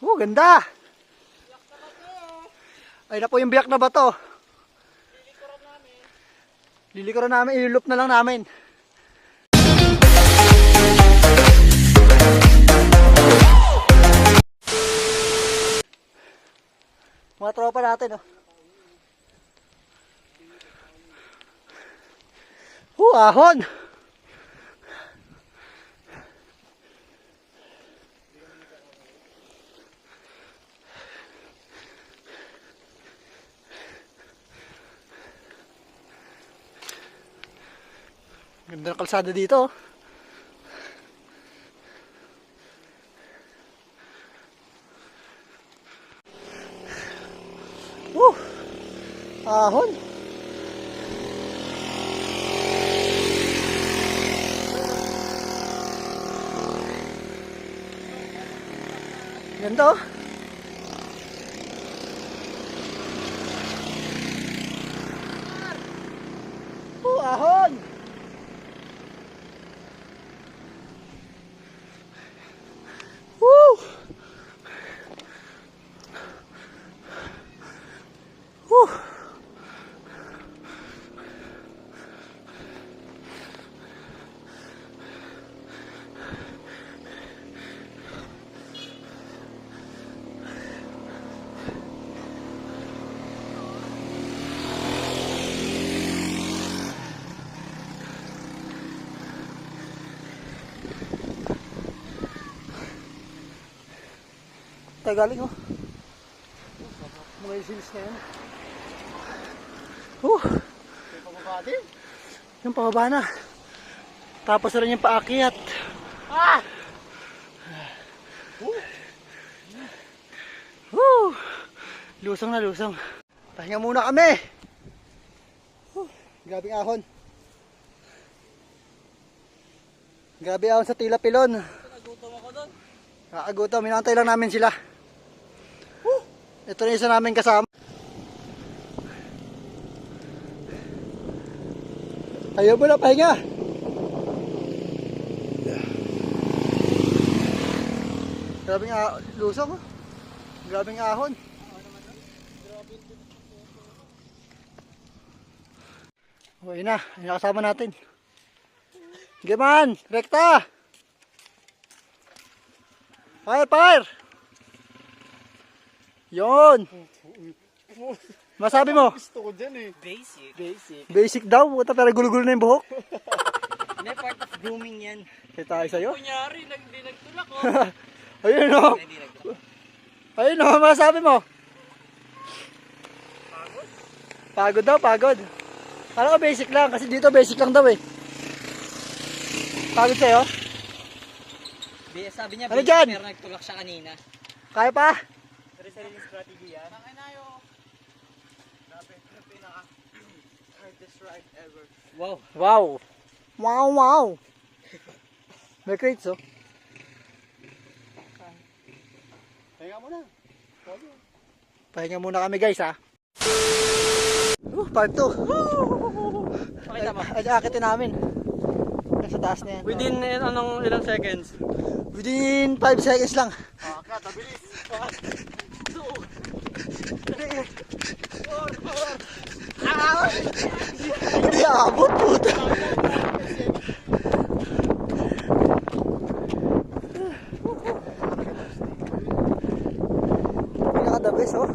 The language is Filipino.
Ganda! Ay na po yung biyak na bato. Lilikuran namin, i-loop na lang namin. Mga tropa natin, oh. Ahon! Ganda ng kalsada dito. Ahon. Ganda, oh. Ahon. Woo! Woo! Tayo galing, oh. Mga isils na yan. Yung pababa din. Yung pababa na. Tapos na rin yung paakyat. Lusong na lusong. Pahinga muna kami. Grabing ahon. Grabe ahon sa Tila Pilon. Nagutom ako doon. Kakagutom, minantay lang namin sila. Ito na isa namin kasama. Ayaw mo na pahinga. Grabing lusong, oh. Grabing ahon. Okay na, ayun na kasama natin. Sige man, rekta. Fire! Yon. Masabi mo? Gusto ko dyan eh. Basic. Basic daw, puta, pero gulo-gulo na yung buhok. Hindi, part of grooming yan. Kaya tayo sa'yo. Kunyari, hindi nagtulak ko. Ayun, o. Hindi nagtulak. Ayun, o, masabi mo? Pagod? Pagod daw, pagod. Parang ko basic lang, kasi dito basic lang daw eh. Pagod sa'yo? Sabi niya, Ano basic, dyan? pero nagtulak siya kanina. Kaya pa? Sariling strategy yan. Nakinayo. Grabe, yung pinaka hardest ride ever. Wow. Wow. Wow. May crates, oh. Pahinga mo na. Pahinga muna kami, guys, ha. Part 2. Pakita mo. Ay, akitin namin. Nasa taas na yan. Within ilang seconds? Within 5 seconds lang. Kaya, tabilis. Hindi abot, puta. Pinaka the best, oh.